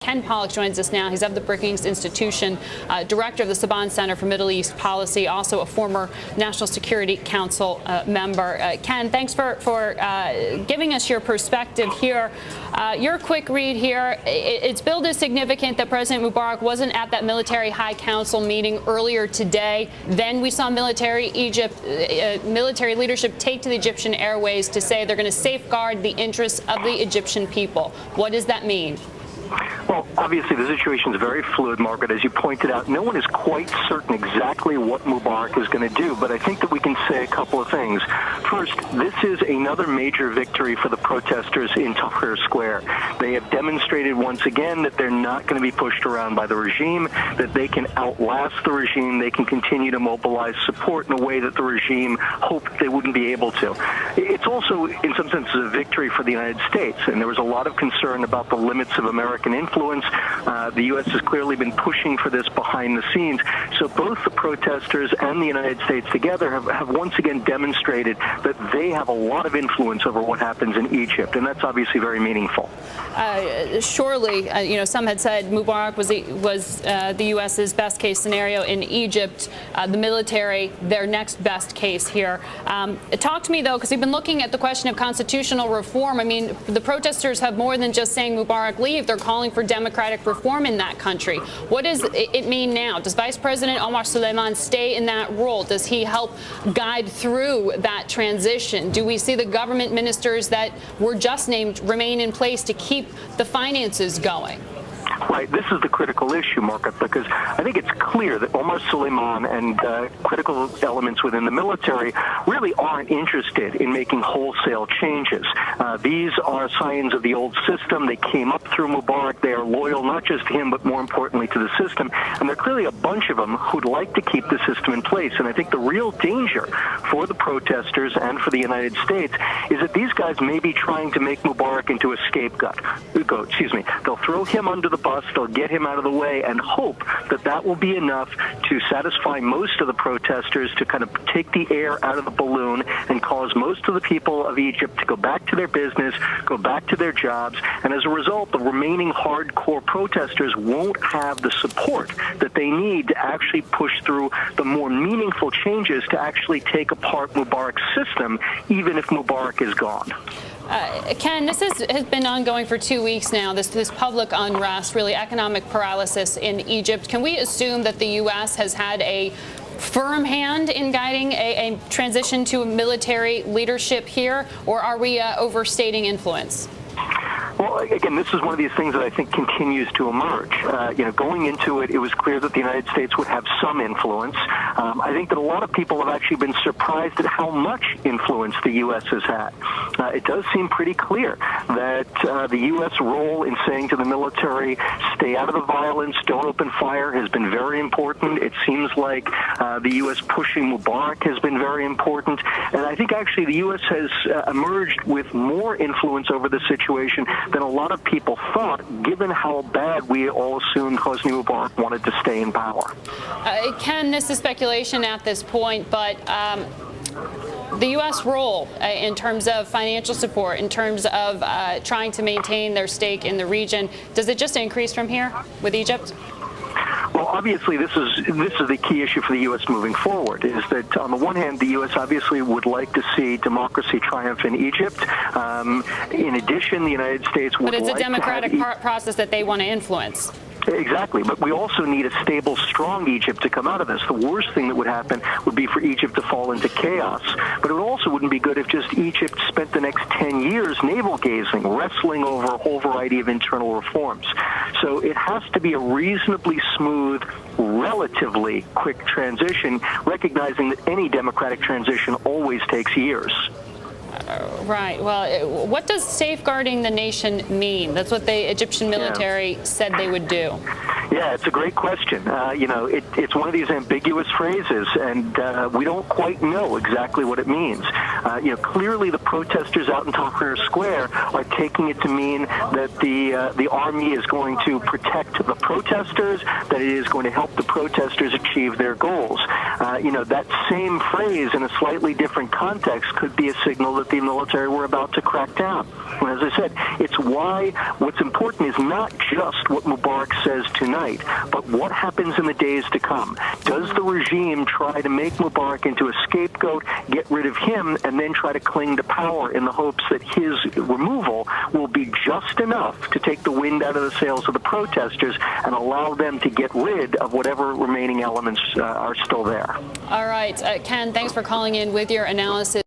Ken Pollack joins us now. He's of the Brookings Institution, director of the Saban Center for Middle East Policy, also a former National Security Council member. Ken, thanks for giving us your perspective here. Your quick read here. It's billed as significant that President Mubarak wasn't at that military high council meeting earlier today. Then we saw military leadership take to the Egyptian airways to say they're going to safeguard the interests of the Egyptian people. What does that mean? Well, obviously the situation is very fluid, Margaret. As you pointed out, no one is quite certain exactly what Mubarak is going to do, but I think that we can say a couple of things. First, this is another major victory for the protesters in Tahrir Square. They have demonstrated once again that they're not going to be pushed around by the regime, that they can outlast the regime, they can continue to mobilize support in a way that the regime hoped they wouldn't be able to. It's also, in some sense, a victory for the United States, and there was a lot of concern about the limits of American influence. The U.S. has clearly been pushing for this behind the scenes. So both the protesters and the United States together have once again demonstrated that they have a lot of influence over what happens in Egypt, and that's obviously very meaningful. Surely, some had said Mubarak was the U.S.'s best case scenario in Egypt, the military, their next best case here. Talk to me, though, because we've been looking at the question of constitutional reform. I mean, the protesters have more than just saying Mubarak leave. They're calling for democratic reform in that country. What does it mean now? Does Vice President Omar Suleiman stay in that role? Does he help guide through that transition? Do we see the government ministers that were just named remain in place to keep the finances going? Right. This is the critical issue, Margaret, because I think it's clear that Omar Suleiman and critical elements within the military really aren't interested in making wholesale changes. These are signs of the old system. They came up through Mubarak. They are loyal not just to him, but more importantly to the system. And there are clearly a bunch of them who'd like to keep the system in place. And I think the real danger for the protesters and for the United States is that these guys may be trying to make Mubarak into a scapegoat. They'll throw him under the bus, they'll get him out of the way, and hope that that will be enough to satisfy most of the protesters, to kind of take the air out of the balloon and cause most of the people of Egypt to go back to their business, go back to their jobs. And as a result, the remaining hardcore protesters won't have the support that they need to actually push through the more meaningful changes to actually take apart Mubarak's system, even if Mubarak is gone. Ken, this has been ongoing for 2 weeks now, this public unrest, really economic paralysis in Egypt. Can we assume that the U.S. has had a firm hand in guiding a transition to military leadership here, or are we overstating influence? Well, again, this is one of these things that I think continues to emerge. Going into it, it was clear that the United States would have some influence. I think that a lot of people have actually been surprised at how much influence the U.S. has had. It does seem pretty clear that the U.S. role in saying to the military, stay out of the violence, don't open fire, has been very important. It seems like the U.S. pushing Mubarak has been very important. And I think actually the U.S. has emerged with more influence over the situation than a lot of people thought, given how bad we all assumed Hosni Mubarak wanted to stay in power. Ken, this is speculation at this point, but the U.S. role in terms of financial support, in terms of trying to maintain their stake in the region, does it just increase from here with Egypt? Well, obviously, this is the key issue for the U.S. moving forward, is that on the one hand, the U.S. obviously would like to see democracy triumph in Egypt. In addition, the United States would like to have... But it's a democratic process that they want to influence. Exactly, but we also need a stable, strong Egypt to come out of this. The worst thing that would happen would be for Egypt to fall into chaos, but it also wouldn't be good if just Egypt spent the next 10 years navel-gazing, wrestling over a whole variety of internal reforms. So it has to be a reasonably smooth, relatively quick transition, recognizing that any democratic transition always takes years. Right. Well, what does safeguarding the nation mean? That's what the Egyptian military said they would do. Yeah, it's a great question. It's one of these ambiguous phrases, and we don't quite know exactly what it means. Clearly the protesters out in Tahrir Square are taking it to mean that the army is going to protect the protesters, that it is going to help the protesters achieve their goals. That same phrase in a slightly different context could be a signal that the the military were about to crack down. And as I said, it's why what's important is not just what Mubarak says tonight, but what happens in the days to come. Does the regime try to make Mubarak into a scapegoat, get rid of him, and then try to cling to power in the hopes that his removal will be just enough to take the wind out of the sails of the protesters and allow them to get rid of whatever remaining elements are still there? All right. Ken, thanks for calling in with your analysis.